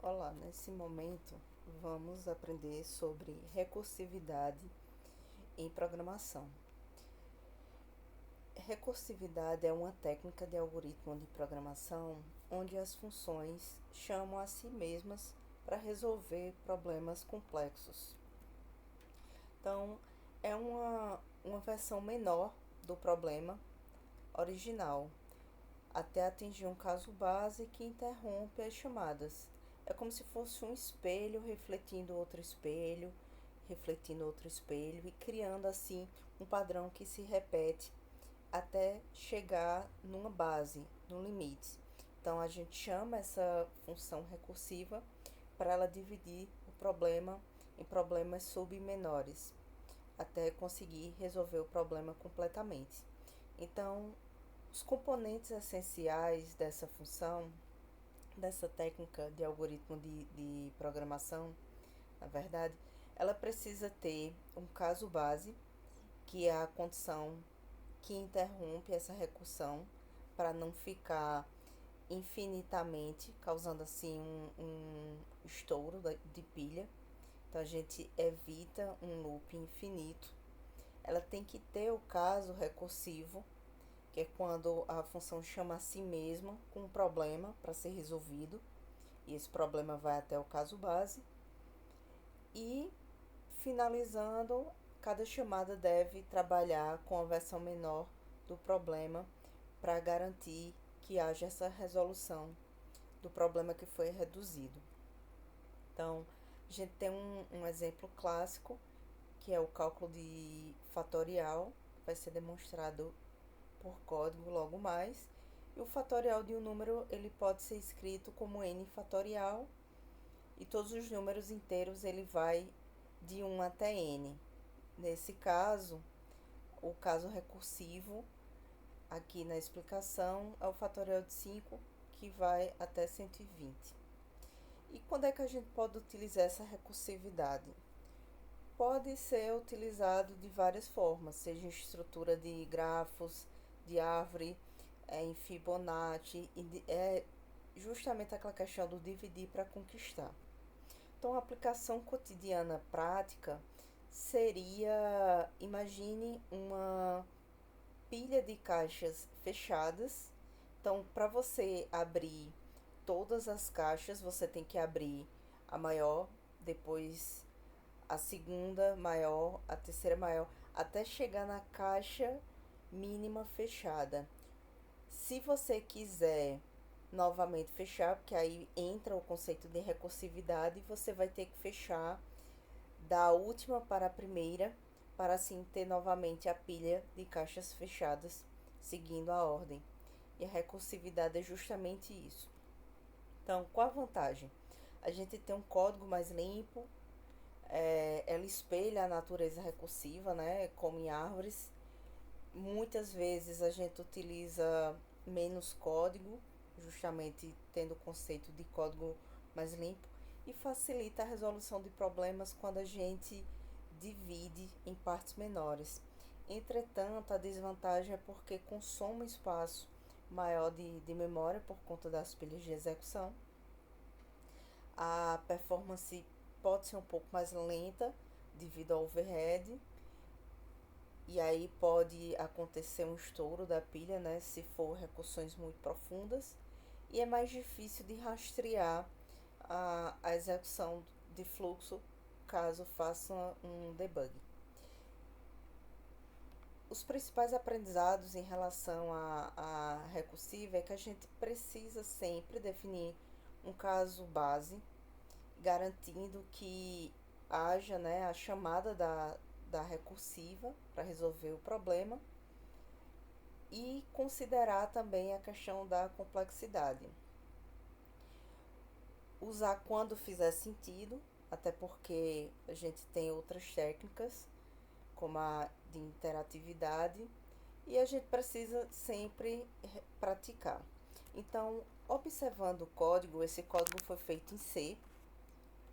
Olá, nesse momento vamos aprender sobre recursividade em programação. Recursividade é uma técnica de algoritmo de programação onde as funções chamam a si mesmas para resolver problemas complexos. Então, é uma versão menor do problema original, até atingir um caso base que interrompe as chamadas. É como se fosse um espelho refletindo outro espelho e criando assim um padrão que se repete até chegar numa base, no limite. Então a gente chama essa função recursiva para ela dividir o problema em problemas submenores, até conseguir resolver o problema completamente. Então, os componentes essenciais dessa função, dessa técnica de algoritmo de programação, na verdade, ela precisa ter um caso base, que é a condição que interrompe essa recursão para não ficar infinitamente, causando assim um estouro de pilha. Então a gente evita um loop infinito. Ela tem que ter o caso recursivo, que é quando a função chama a si mesma com um problema para ser resolvido, e esse problema vai até o caso base. E finalizando, cada chamada deve trabalhar com a versão menor do problema para garantir que haja essa resolução do problema que foi reduzido. Então, a gente tem um exemplo clássico, que é o cálculo de fatorial, que vai ser demonstrado por código logo mais. E o fatorial de um número ele pode ser escrito como n fatorial, e todos os números inteiros ele vai de 1 até n. Nesse caso, o caso recursivo, aqui na explicação, é o fatorial de 5, que vai até 120. E quando é que a gente pode utilizar essa recursividade? Pode ser utilizado de várias formas, seja em estrutura de grafos, de árvore, em Fibonacci, é justamente aquela questão do dividir para conquistar. Então, a aplicação cotidiana prática seria, imagine uma pilha de caixas fechadas. Então, para você abrir todas as caixas, você tem que abrir a maior, depois a segunda maior, a terceira maior, até chegar na caixa mínima fechada. Se você quiser novamente fechar, porque aí entra o conceito de recursividade, você vai ter que fechar da última para a primeira, para assim ter novamente a pilha de caixas fechadas, seguindo a ordem. E a recursividade é justamente isso. Então, qual a vantagem? A gente tem um código mais limpo, ela espelha a natureza recursiva, né, como em árvores. Muitas vezes a gente utiliza menos código, justamente tendo o conceito de código mais limpo, e facilita a resolução de problemas quando a gente divide em partes menores. Entretanto, a desvantagem é porque consome espaço maior de memória por conta das pilhas de execução. A performance pode ser um pouco mais lenta devido ao overhead, e aí pode acontecer um estouro da pilha, né, se for recursões muito profundas, e é mais difícil de rastrear a execução de fluxo caso faça um debug. Os principais aprendizados em relação a recursiva é que a gente precisa sempre definir um caso base, garantindo que haja, né, a chamada da recursiva para resolver o problema, e considerar também a questão da complexidade. Usar quando fizer sentido, até porque a gente tem outras técnicas, como a de interatividade, e a gente precisa sempre praticar. Então, observando o código, esse código foi feito em C.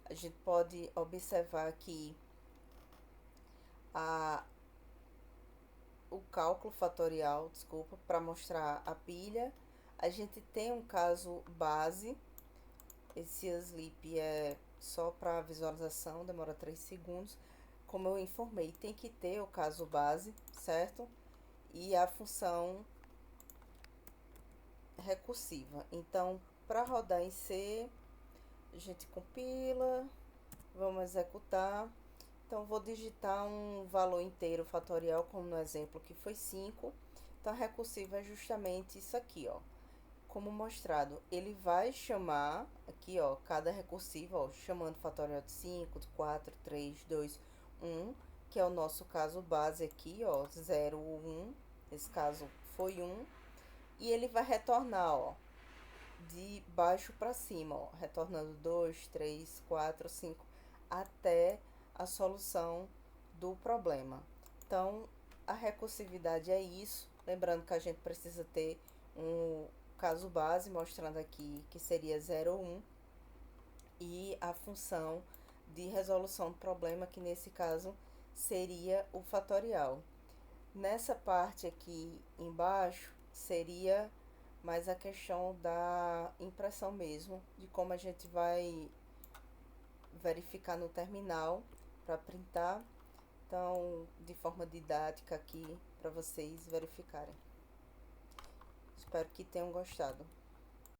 A gente pode observar aqui a, o cálculo fatorial, desculpa, para mostrar a pilha. A gente tem um caso base, Esse sleep é só para visualização, demora 3 segundos. Como eu informei, tem que ter o caso base, certo? E a função recursiva. Então, para rodar em C, a gente compila, vamos executar. Então, vou digitar um valor inteiro fatorial, como no exemplo que foi 5. Então, a recursiva é justamente isso aqui, ó. Como mostrado, ele vai chamar aqui, ó, cada recursiva, ó, chamando fatorial de 5, 4, 3, 2, 1, que é o nosso caso base aqui, ó, 0, 1. Esse caso foi 1. E ele vai retornar, ó, de baixo para cima, ó, retornando 2, 3, 4, 5, até a solução do problema. Então, a recursividade é isso. Lembrando que a gente precisa ter um caso base, mostrando aqui que seria 0 ou 1, e a função de resolução do problema, que nesse caso seria o fatorial. Nessa parte aqui embaixo, seria mais a questão da impressão mesmo, de como a gente vai verificar no terminal para printar. Então, de forma didática aqui, para vocês verificarem. Espero que tenham gostado.